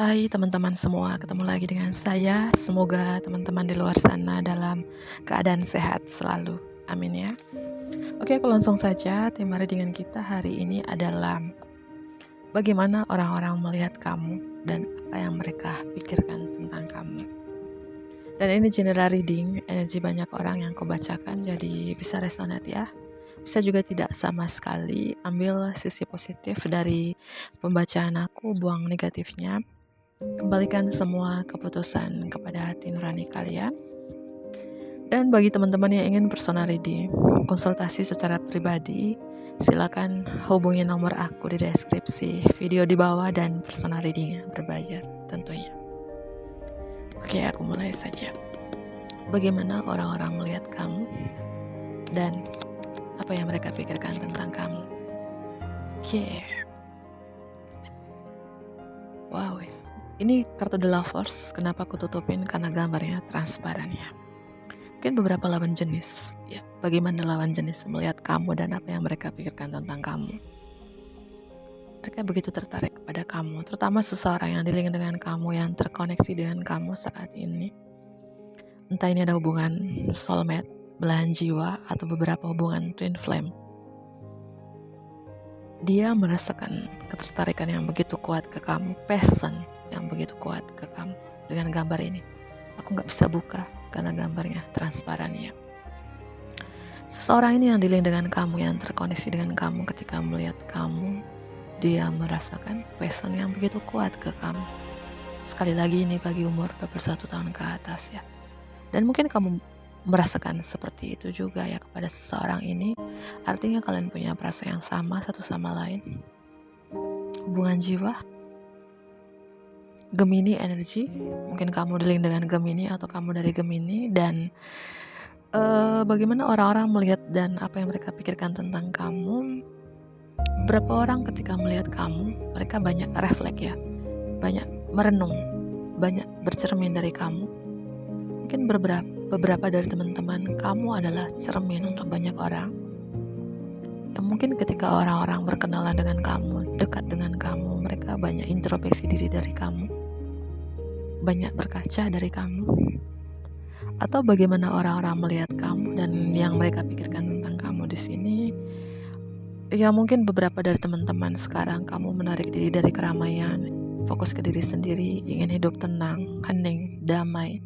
Hai teman-teman semua, ketemu lagi dengan saya. Semoga teman-teman di luar sana dalam keadaan sehat selalu. Amin ya. Oke, aku langsung saja. Tema readingan kita hari ini adalah bagaimana orang-orang melihat kamu dan apa yang mereka pikirkan tentang kamu. Dan ini general reading, energi banyak orang yang kau bacakan, jadi bisa resonate ya. Bisa juga tidak sama sekali. Ambil sisi positif dari pembacaan aku, buang negatifnya. Kembalikan semua keputusan kepada hati nurani kalian. Dan bagi teman-teman yang ingin personal reading, konsultasi secara pribadi, silakan hubungi nomor aku di deskripsi video di bawah dan personal reading berbayar tentunya. Oke, aku mulai saja. Bagaimana orang-orang melihat kamu dan apa yang mereka pikirkan tentang kamu? Oke. Wow, ini kartu The Lovers. Kenapa aku tutupin? Karena gambarnya transparan ya. Mungkin beberapa lawan jenis ya. Bagaimana lawan jenis melihat kamu dan apa yang mereka pikirkan tentang kamu? Mereka begitu tertarik kepada kamu, terutama seseorang yang dealing dengan kamu, yang terkoneksi dengan kamu saat ini. Entah ini ada hubungan soulmate, belahan jiwa, atau beberapa hubungan twin flame. Dia merasakan ketertarikan yang begitu kuat ke kamu, passion yang begitu kuat ke kamu. Dengan gambar ini, aku gak bisa buka karena gambarnya transparan ya. Seseorang ini yang dealing dengan kamu, yang terkoneksi dengan kamu, ketika melihat kamu, dia merasakan passion yang begitu kuat ke kamu. Sekali lagi ini bagi umur 21 tahun ke atas ya. Dan mungkin kamu merasakan seperti itu juga ya kepada seseorang ini. Artinya kalian punya perasaan yang sama satu sama lain. Hubungan jiwa, Gemini energi, mungkin kamu dealing dengan Gemini atau kamu dari Gemini. Dan bagaimana orang-orang melihat dan apa yang mereka pikirkan tentang kamu. Beberapa orang ketika melihat kamu, mereka banyak refleks ya, banyak merenung, banyak bercermin dari kamu. Mungkin beberapa dari teman-teman kamu adalah cermin untuk banyak orang. Yang mungkin ketika orang-orang berkenalan dengan kamu, dekat dengan kamu, mereka banyak introspeksi diri dari kamu, banyak berkaca dari kamu. Atau bagaimana orang-orang melihat kamu dan yang mereka pikirkan tentang kamu di sini. Ya mungkin beberapa dari teman-teman sekarang kamu menarik diri dari keramaian, fokus ke diri sendiri, ingin hidup tenang, hening, damai.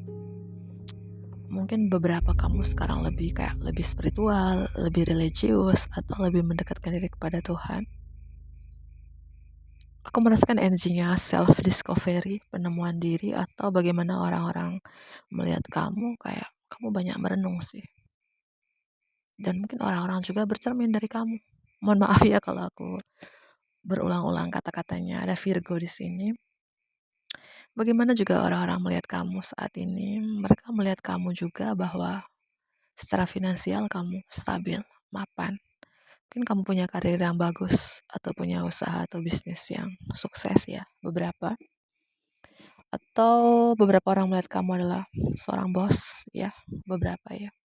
Mungkin beberapa kamu sekarang lebih spiritual, lebih religius, atau lebih mendekatkan diri kepada Tuhan. Aku merasakan energinya self discovery, penemuan diri, atau bagaimana orang-orang melihat kamu, kayak kamu banyak merenung sih. Dan mungkin orang-orang juga bercermin dari kamu. Mohon maaf ya kalau aku berulang-ulang kata-katanya. Ada Virgo di sini. Bagaimana juga orang-orang melihat kamu saat ini? Mereka melihat kamu juga bahwa secara finansial kamu stabil, mapan. Mungkin kamu punya karir yang bagus atau punya usaha atau bisnis yang sukses ya, beberapa. Atau beberapa orang melihat kamu adalah seorang bos ya, beberapa ya.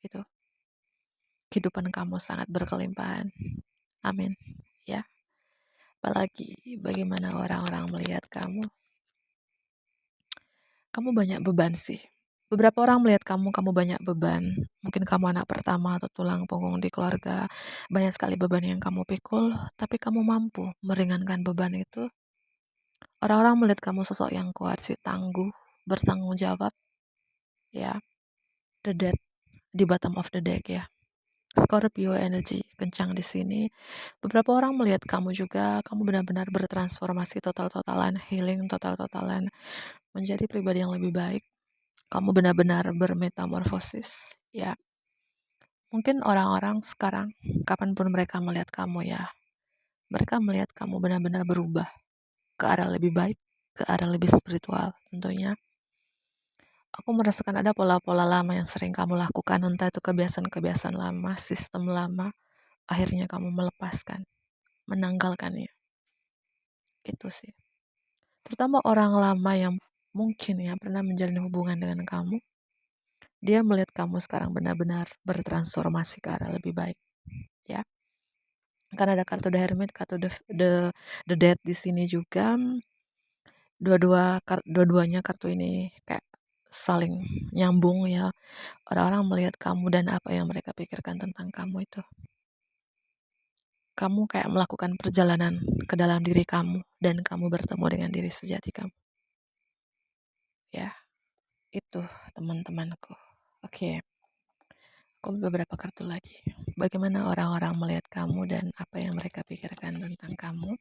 Gitu. Kehidupan kamu sangat berkelimpahan. Amin. Ya. Apalagi bagaimana orang-orang melihat kamu. Kamu banyak beban sih. Beberapa orang melihat kamu banyak beban. Mungkin kamu anak pertama atau tulang punggung di keluarga. Banyak sekali beban yang kamu pikul, tapi kamu mampu meringankan beban itu. Orang-orang melihat kamu sosok yang kuat sih, tangguh, bertanggung jawab. Ya, the death di bottom of the deck ya. Scorpio energy kencang di sini. Beberapa orang melihat kamu juga, kamu benar-benar bertransformasi total-totalan, healing total-totalan, menjadi pribadi yang lebih baik. Kamu benar-benar bermetamorfosis ya. Mungkin orang-orang sekarang kapanpun mereka melihat kamu ya, mereka melihat kamu benar-benar berubah ke arah lebih baik, ke arah lebih spiritual tentunya. Aku merasakan ada pola-pola lama yang sering kamu lakukan, entah itu kebiasaan-kebiasaan lama, sistem lama, akhirnya kamu melepaskan, menanggalkannya. Itu sih. Terutama orang lama yang mungkin ya pernah menjalin hubungan dengan kamu, dia melihat kamu sekarang benar-benar bertransformasi ke arah lebih baik, ya. Karena ada kartu The Hermit, kartu the Death di sini juga. Dua-duanya kartu ini kayak saling nyambung ya. Orang-orang melihat kamu dan apa yang mereka pikirkan tentang kamu itu. Kamu kayak melakukan perjalanan ke dalam diri kamu dan kamu bertemu dengan diri sejati kamu. Ya, itu teman-temanku. Oke, aku beberapa kartu lagi. Bagaimana orang-orang melihat kamu dan apa yang mereka pikirkan tentang kamu?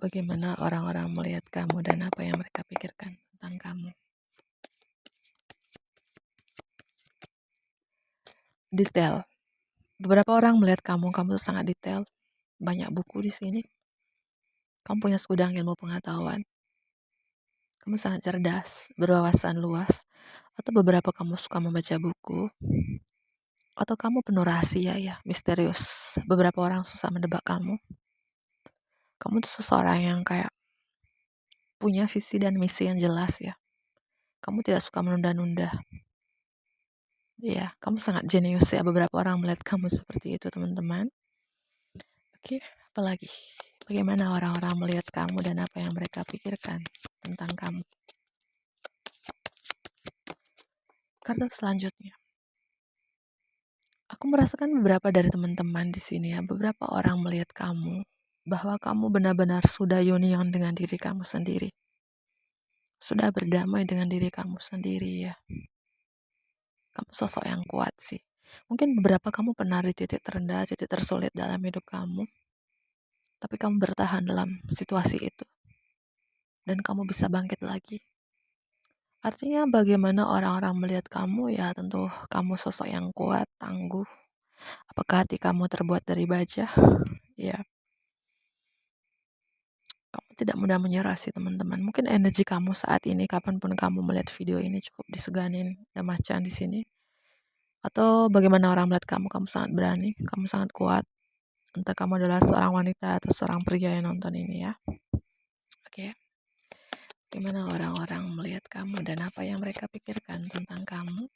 Bagaimana orang-orang melihat kamu dan apa yang mereka pikirkan tentang kamu? Detail. Beberapa orang melihat kamu sangat detail. Banyak buku di sini. Kamu punya segudang ilmu pengetahuan. Kamu sangat cerdas, berwawasan luas. Atau beberapa kamu suka membaca buku. Atau kamu penuh rahasia ya, misterius. Beberapa orang susah menebak kamu. Kamu tuh seseorang yang kayak punya visi dan misi yang jelas ya. Kamu tidak suka menunda-nunda. Ya, kamu sangat jenius ya. Beberapa orang melihat kamu seperti itu, teman-teman. Oke, apalagi? Bagaimana orang-orang melihat kamu dan apa yang mereka pikirkan tentang kamu? Kartu selanjutnya. Aku merasakan beberapa dari teman-teman di sini ya, beberapa orang melihat kamu bahwa kamu benar-benar sudah union dengan diri kamu sendiri. Sudah berdamai dengan diri kamu sendiri ya. Kamu sosok yang kuat sih. Mungkin beberapa kamu pernah di titik terendah, titik tersulit dalam hidup kamu. Tapi kamu bertahan dalam situasi itu. Dan kamu bisa bangkit lagi. Artinya bagaimana orang-orang melihat kamu ya tentu kamu sosok yang kuat, tangguh. Apakah hati kamu terbuat dari baja? Ya, kamu tidak mudah menyerah sih teman-teman. Mungkin energi kamu saat ini, kapanpun kamu melihat video ini cukup diseganin dan macan di sini. Atau bagaimana orang melihat kamu, kamu sangat berani, kamu sangat kuat. Entah kamu adalah seorang wanita atau seorang pria yang nonton ini ya. Oke. Bagaimana orang-orang melihat kamu dan apa yang mereka pikirkan tentang kamu?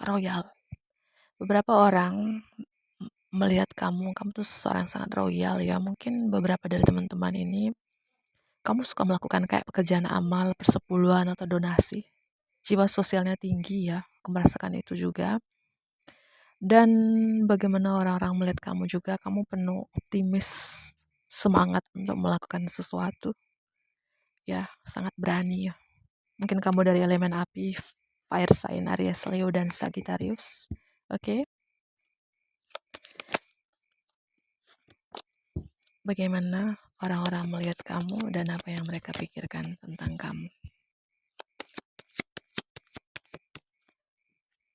Royal. Beberapa orang melihat kamu tuh seorang sangat royal ya. Mungkin beberapa dari teman-teman ini, kamu suka melakukan kayak pekerjaan amal, persepuluhan atau donasi. Jiwa sosialnya tinggi ya, aku merasakan itu juga. Dan bagaimana orang-orang melihat kamu juga, kamu penuh optimis, semangat untuk melakukan sesuatu. Ya, sangat berani ya. Mungkin kamu dari elemen api, fire sign Aries, Leo, dan Sagittarius. Oke. Bagaimana orang-orang melihat kamu dan apa yang mereka pikirkan tentang kamu?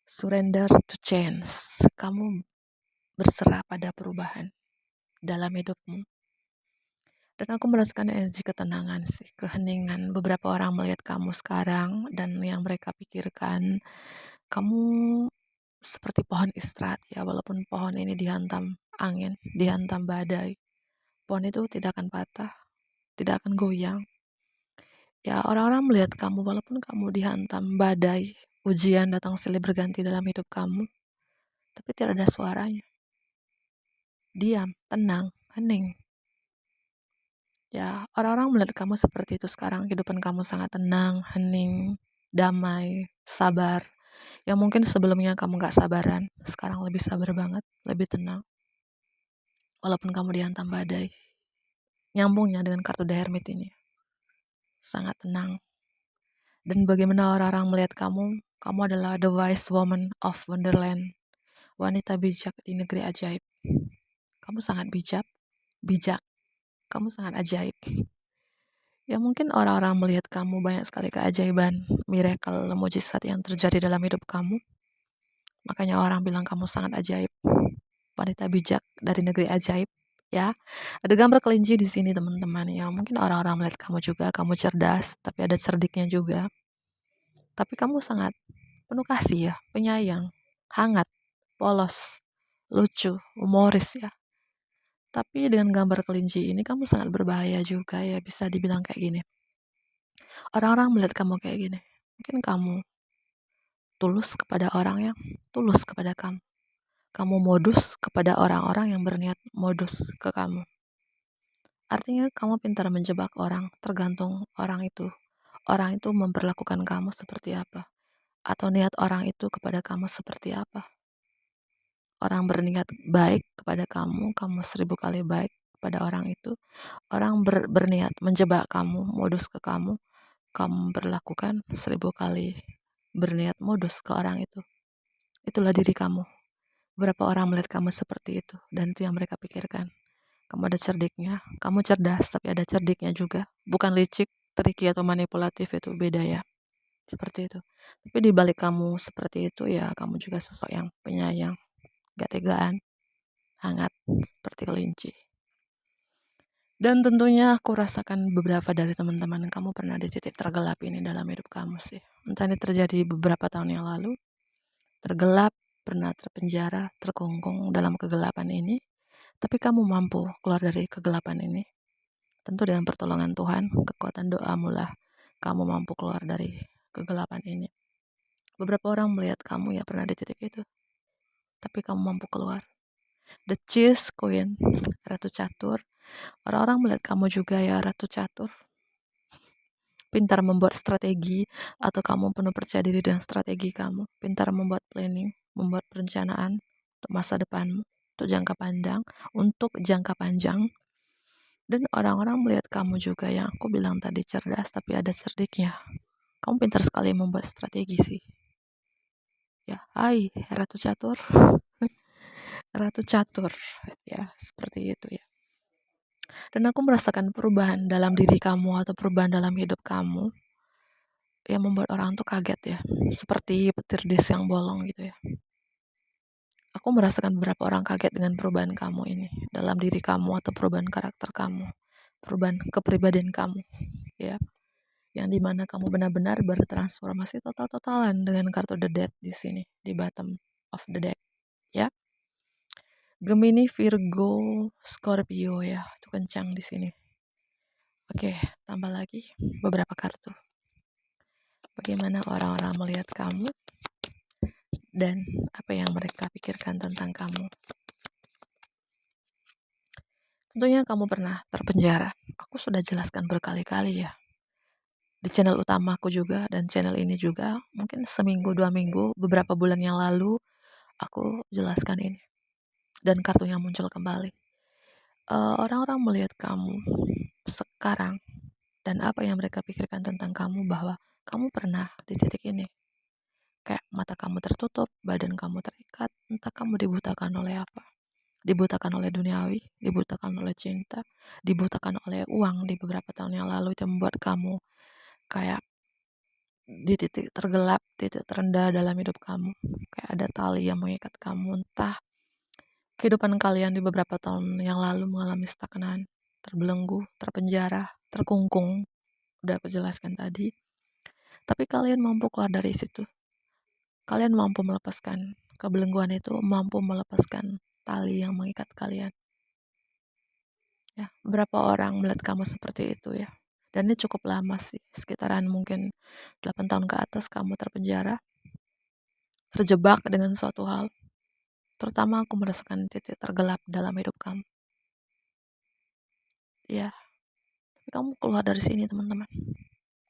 Surrender to change. Kamu berserah pada perubahan dalam hidupmu. Dan aku merasakan energi ketenangan sih, keheningan. Beberapa orang melihat kamu sekarang dan yang mereka pikirkan, kamu seperti pohon istirahat ya, walaupun pohon ini dihantam angin, dihantam badai. Pohon itu tidak akan patah, tidak akan goyang. Ya, orang-orang melihat kamu walaupun kamu dihantam badai, ujian datang silih berganti dalam hidup kamu, tapi tidak ada suaranya. Diam, tenang, hening. Ya, orang-orang melihat kamu seperti itu sekarang. Kehidupan kamu sangat tenang, hening, damai, sabar. Yang mungkin sebelumnya kamu gak sabaran, sekarang lebih sabar banget, lebih tenang. Walaupun kamu dihantam badai. Nyambungnya dengan kartu The Hermit ini. Sangat tenang. Dan bagaimana orang-orang melihat kamu adalah the wise woman of Wonderland. Wanita bijak di negeri ajaib. Kamu sangat bijak. Kamu sangat ajaib. Ya mungkin orang-orang melihat kamu banyak sekali keajaiban, miracle, mujizat yang terjadi dalam hidup kamu. Makanya orang bilang kamu sangat ajaib. Wanita bijak dari negeri ajaib. Ya, ada gambar kelinci di sini teman-teman. Ya mungkin orang-orang melihat kamu juga, kamu cerdas, tapi ada cerdiknya juga. Tapi kamu sangat penuh kasih ya, penyayang, hangat, polos, lucu, humoris ya. Tapi dengan gambar kelinci ini kamu sangat berbahaya juga ya, bisa dibilang kayak gini. Orang-orang melihat kamu kayak gini. Mungkin kamu tulus kepada orang yang tulus kepada kamu. kamu modus kepada orang-orang yang berniat modus ke kamu. Artinya kamu pintar menjebak orang, tergantung orang itu memperlakukan kamu seperti apa, atau niat orang itu kepada kamu seperti apa. Orang berniat baik kepada kamu, kamu 1000 kali baik kepada orang itu. Orang berniat menjebak kamu, modus ke kamu berlakukan 1000 kali berniat modus ke orang itu. Itulah diri kamu. Beberapa orang melihat kamu seperti itu, dan itu yang mereka pikirkan. Kamu ada cerdiknya, kamu cerdas, tapi ada cerdiknya juga. Bukan licik, tricky, atau manipulatif, itu beda ya. Seperti itu. Tapi di balik kamu seperti itu ya, kamu juga sosok yang penyayang, gak tegaan, hangat, seperti kelinci. Dan tentunya aku rasakan beberapa dari teman-teman kamu pernah di titik tergelap ini dalam hidup kamu sih. Entah ini terjadi beberapa tahun yang lalu, tergelap, pernah terpenjara, terkungkung dalam kegelapan ini, tapi kamu mampu keluar dari kegelapan ini. Tentu dengan pertolongan Tuhan, kekuatan doamu lah, kamu mampu keluar dari kegelapan ini. Beberapa orang melihat kamu ya pernah di titik itu, tapi kamu mampu keluar. The Chess Queen, Ratu Catur. Orang-orang melihat kamu juga ya Ratu Catur, pintar membuat strategi, atau kamu penuh percaya diri dengan strategi kamu, pintar membuat planning, membuat perencanaan untuk masa depanmu, untuk jangka panjang. Dan orang-orang melihat kamu juga yang aku bilang tadi cerdas, tapi ada cerdiknya. Kamu pintar sekali membuat strategi sih. Ya, hai Ratu Catur. Ratu Catur, ya seperti itu ya. Dan aku merasakan perubahan dalam diri kamu atau perubahan dalam hidup kamu yang membuat orang tuh kaget ya, seperti petir di siang bolong gitu ya. Aku merasakan beberapa orang kaget dengan perubahan kamu ini dalam diri kamu atau perubahan karakter kamu, perubahan kepribadian kamu ya, yang dimana kamu benar-benar bertransformasi total-totalan dengan kartu The Death di sini di bottom of the deck ya. Gemini, Virgo, Scorpio ya, itu kencang di sini. Oke, tambah lagi beberapa kartu. Bagaimana orang-orang melihat kamu dan apa yang mereka pikirkan tentang kamu. Tentunya kamu pernah terpenjara. Aku sudah jelaskan berkali-kali ya. Di channel utamaku juga dan channel ini juga. Mungkin seminggu, 2 minggu, beberapa bulan yang lalu aku jelaskan ini. Dan kartunya muncul kembali. Orang-orang melihat kamu sekarang dan apa yang mereka pikirkan tentang kamu, bahwa kamu pernah di titik ini. Kayak mata kamu tertutup, badan kamu terikat, entah kamu dibutakan oleh apa. Dibutakan oleh duniawi, dibutakan oleh cinta, dibutakan oleh uang di beberapa tahun yang lalu, itu membuat kamu kayak di titik tergelap, titik terendah dalam hidup kamu. Kayak ada tali yang mengikat kamu, entah kehidupan kalian di beberapa tahun yang lalu mengalami stagnan, terbelenggu, terpenjara, terkungkung, udah aku jelaskan tadi. Tapi kalian mampu keluar dari situ. Kalian mampu melepaskan kebelengguan itu, mampu melepaskan tali yang mengikat kalian. Ya, beberapa orang melihat kamu seperti itu ya. Dan ini cukup lama sih, sekitaran mungkin 8 tahun ke atas kamu terpenjara, terjebak dengan suatu hal. Terutama aku merasakan titik tergelap dalam hidup kamu. Ya, tapi kamu keluar dari sini teman-teman.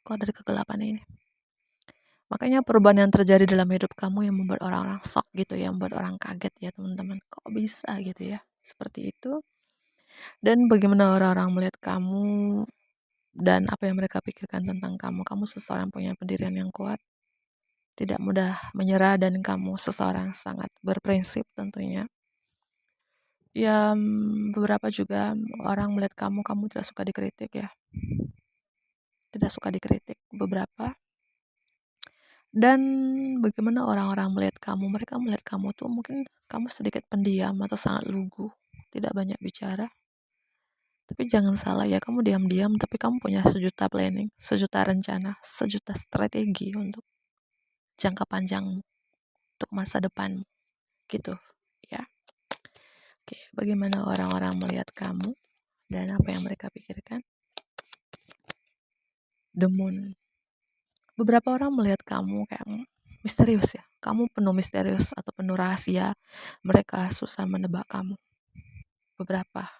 Keluar dari kegelapan ini. Makanya perubahan yang terjadi dalam hidup kamu yang membuat orang-orang shock gitu ya, membuat orang kaget ya teman-teman. Kok bisa gitu ya, seperti itu. Dan bagaimana orang-orang melihat kamu dan apa yang mereka pikirkan tentang kamu. Kamu seseorang punya pendirian yang kuat, tidak mudah menyerah, dan kamu seseorang sangat berprinsip tentunya. Ya, beberapa juga orang melihat kamu tidak suka dikritik ya. Tidak suka dikritik beberapa. Dan bagaimana orang-orang melihat kamu, mereka melihat kamu tuh mungkin kamu sedikit pendiam atau sangat lugu, tidak banyak bicara. Tapi jangan salah ya, kamu diam-diam tapi kamu punya sejuta planning, sejuta rencana, sejuta strategi untuk jangka panjangmu, untuk masa depanmu, gitu ya. Oke, bagaimana orang-orang melihat kamu dan apa yang mereka pikirkan? The Moon. Beberapa orang melihat kamu kayak misterius ya, Kamu penuh misterius atau penuh rahasia. Mereka susah menebak kamu. Beberapa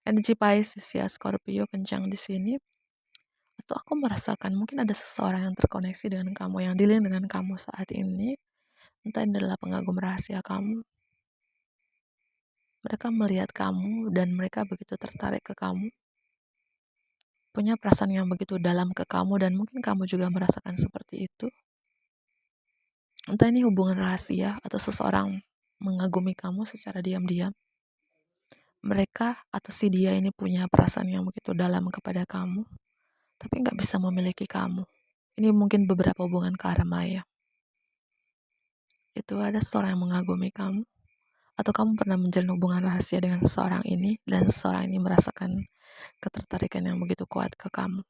energi Pisces ya, Scorpio kencang di sini. Atau aku merasakan mungkin ada seseorang yang terkoneksi dengan kamu, yang dealing dengan kamu saat ini. Entah ini adalah pengagum rahasia kamu. Mereka melihat kamu dan mereka begitu tertarik ke kamu. Punya perasaan yang begitu dalam ke kamu dan mungkin kamu juga merasakan seperti itu. Entah ini hubungan rahasia atau seseorang mengagumi kamu secara diam-diam. Mereka atau si dia ini punya perasaan yang begitu dalam kepada kamu, tapi nggak bisa memiliki kamu. Ini mungkin beberapa hubungan karma ya. Itu ada seseorang yang mengagumi kamu, atau kamu pernah menjalin hubungan rahasia dengan seseorang ini, dan seseorang ini merasakan ketertarikan yang begitu kuat ke kamu.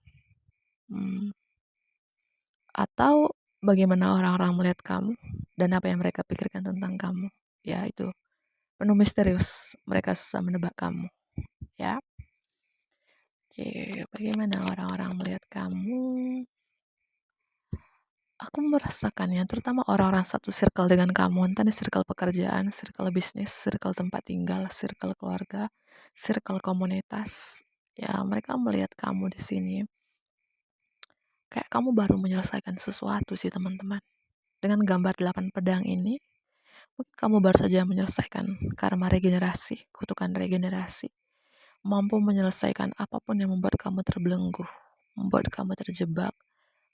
Atau bagaimana orang-orang melihat kamu, dan apa yang mereka pikirkan tentang kamu. Ya itu, penuh misterius, mereka susah menebak kamu. Ya, oke, bagaimana orang-orang melihat kamu? Aku merasakannya, terutama orang-orang satu circle dengan kamu, entah di circle pekerjaan, circle bisnis, circle tempat tinggal, circle keluarga, circle komunitas. Ya, mereka melihat kamu di sini. Kayak kamu baru menyelesaikan sesuatu sih teman-teman. Dengan gambar 8 pedang ini, mungkin kamu baru saja menyelesaikan karma regenerasi, kutukan regenerasi. Mampu menyelesaikan apapun yang membuat kamu terbelenggu, membuat kamu terjebak,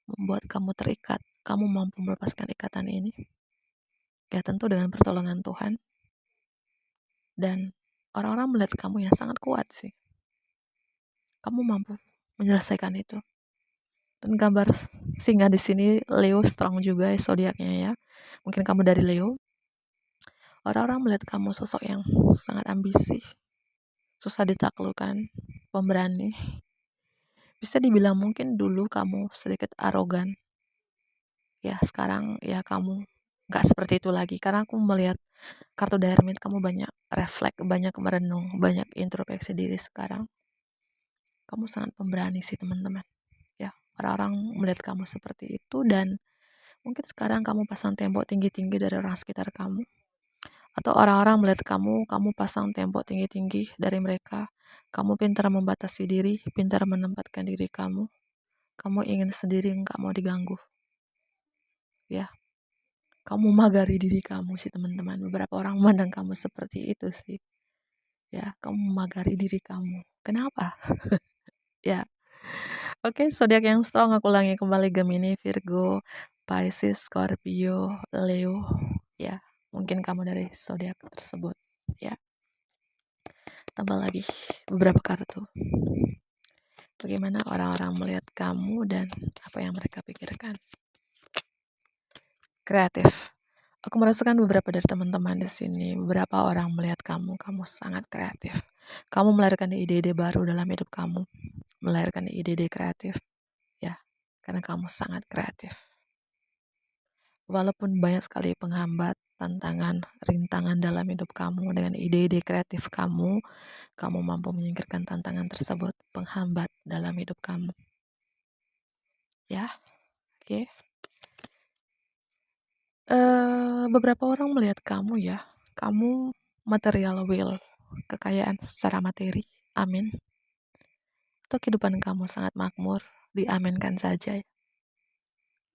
membuat kamu terikat. Kamu mampu melepaskan ikatan ini. Ya tentu dengan pertolongan Tuhan. Dan orang-orang melihat kamu yang sangat kuat sih. Kamu mampu menyelesaikan itu. Dan gambar singa di sini Leo strong juga ya zodiaknya ya. Mungkin kamu dari Leo. Orang-orang melihat kamu sosok yang sangat ambisi, susah ditaklukkan, pemberani. Bisa dibilang mungkin dulu kamu sedikit arogan. Ya sekarang ya kamu gak seperti itu lagi. Karena aku melihat kartu The Hermit, kamu banyak refleks, banyak merenung, banyak introspeksi diri sekarang. Kamu sangat pemberani sih teman-teman. Ya, orang-orang melihat kamu seperti itu dan mungkin sekarang kamu pasang tembok tinggi-tinggi dari orang sekitar kamu. Atau orang-orang melihat kamu pasang tembok tinggi-tinggi dari mereka. Kamu pintar membatasi diri, pintar menempatkan diri kamu. Kamu ingin sendiri, nggak mau diganggu. Ya, kamu magari diri kamu sih teman-teman. Beberapa orang memandang kamu seperti itu sih. Ya, kamu memagari diri kamu. Kenapa? Ya, oke, zodiak yang strong aku ulangi kembali: Gemini, Virgo, Pisces, Scorpio, Leo. Ya, mungkin kamu dari zodiak tersebut. Ya, tambah lagi beberapa kartu. Bagaimana orang-orang melihat kamu dan apa yang mereka pikirkan. Kreatif. Aku merasakan beberapa dari teman-teman di sini, beberapa orang melihat kamu sangat kreatif. Kamu melahirkan ide-ide baru dalam hidup kamu, melahirkan ide-ide kreatif, ya, karena kamu sangat kreatif. Walaupun banyak sekali penghambat, tantangan, rintangan dalam hidup kamu, dengan ide-ide kreatif kamu mampu menyingkirkan tantangan tersebut, penghambat dalam hidup kamu. Ya, oke. Beberapa orang melihat kamu ya, kamu material will, kekayaan secara materi, amin. Atau kehidupan kamu sangat makmur, diaminkan saja.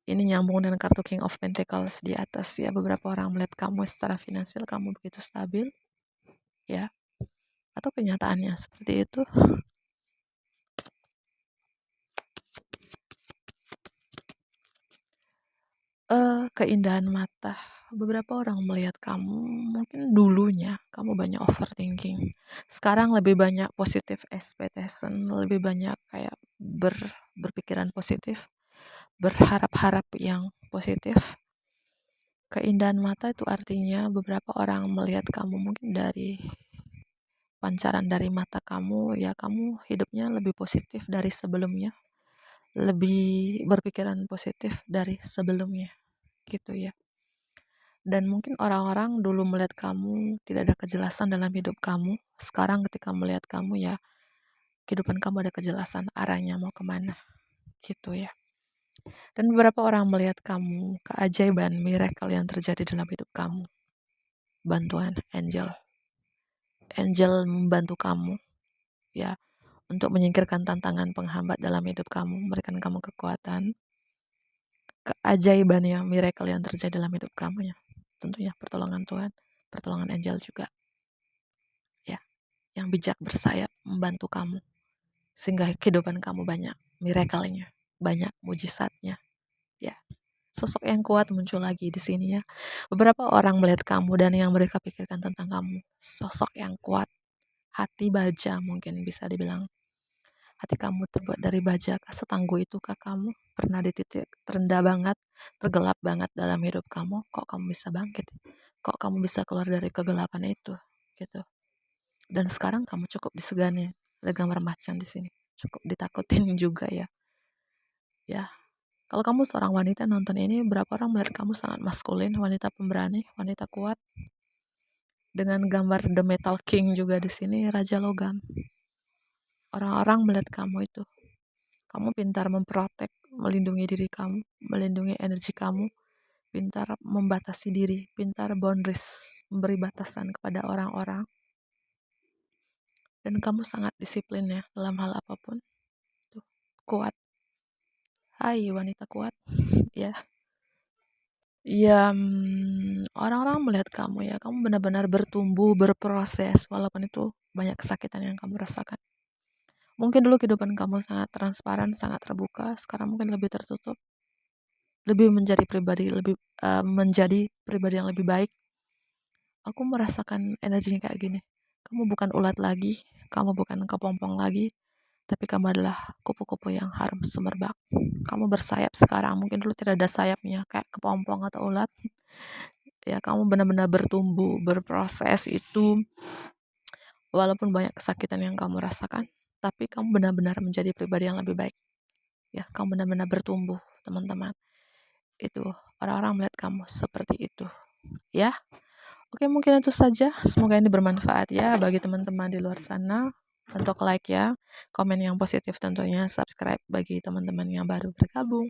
Ini nyambung dengan kartu King of Pentacles di atas ya. Beberapa orang melihat kamu secara finansial, kamu begitu stabil, ya. Atau kenyataannya seperti itu. Keindahan mata. Beberapa orang melihat kamu, mungkin dulunya kamu banyak overthinking. Sekarang lebih banyak positive expectation, lebih banyak kayak berpikiran positif, berharap-harap yang positif. Keindahan mata itu artinya beberapa orang melihat kamu mungkin dari pancaran dari mata kamu, ya kamu hidupnya lebih positif dari sebelumnya, lebih berpikiran positif dari sebelumnya, gitu ya. Dan mungkin orang-orang dulu melihat kamu tidak ada kejelasan dalam hidup kamu. Sekarang ketika melihat kamu ya, kehidupan kamu ada kejelasan arahnya mau kemana, gitu ya. Dan beberapa orang melihat kamu, keajaiban, miracle yang terjadi dalam hidup kamu. Bantuan angel. Angel membantu kamu, ya, untuk menyingkirkan tantangan penghambat dalam hidup kamu, memberikan kamu kekuatan, keajaiban ya, miracle yang terjadi dalam hidup kamu ya. Tentunya pertolongan Tuhan, pertolongan angel juga, ya, yang bijak bersayap membantu kamu sehingga kehidupan kamu banyak miracle-nya, banyak mujizatnya, ya. Sosok yang kuat muncul lagi di sini ya. Beberapa orang melihat kamu dan yang mereka pikirkan tentang kamu, sosok yang kuat, hati baja mungkin bisa dibilang. Hati kamu terbuat dari baja, setangguh itukah kamu? Pernah di titik terendah banget, tergelap banget dalam hidup kamu, kok kamu bisa bangkit? Kok kamu bisa keluar dari kegelapan itu? Gitu. Dan sekarang kamu cukup disegani, ada gambar macan di sini. Cukup ditakutin juga ya. Ya, kalau kamu seorang wanita nonton ini, berapa orang melihat kamu sangat maskulin, wanita pemberani, wanita kuat. Dengan gambar The Metal King juga di sini, Raja Logam. Orang-orang melihat kamu itu. Kamu pintar memprotek, melindungi diri kamu, melindungi energi kamu, pintar membatasi diri, pintar boundaries, memberi batasan kepada orang-orang. Dan kamu sangat disiplin ya dalam hal apapun. Tuh, kuat. Hai wanita kuat. Ya. Ya, orang-orang melihat kamu ya, kamu benar-benar bertumbuh, berproses, walaupun itu banyak kesakitan yang kamu rasakan. Mungkin dulu kehidupan kamu sangat transparan, sangat terbuka, sekarang mungkin lebih tertutup, lebih menjadi pribadi yang lebih baik. Aku merasakan energinya kayak gini. Kamu bukan ulat lagi, kamu bukan kepompong lagi, tapi kamu adalah kupu-kupu yang harum semerbak. Kamu bersayap sekarang, mungkin dulu tidak ada sayapnya, kayak kepompong atau ulat. Ya, kamu benar-benar bertumbuh, berproses itu, walaupun banyak kesakitan yang kamu rasakan, tapi kamu benar-benar menjadi pribadi yang lebih baik. Ya, kamu benar-benar bertumbuh, teman-teman. Itu orang-orang melihat kamu seperti itu. Ya, oke, mungkin itu saja. Semoga ini bermanfaat ya bagi teman-teman di luar sana. Untuk like ya, komen yang positif tentunya, subscribe bagi teman-teman yang baru bergabung.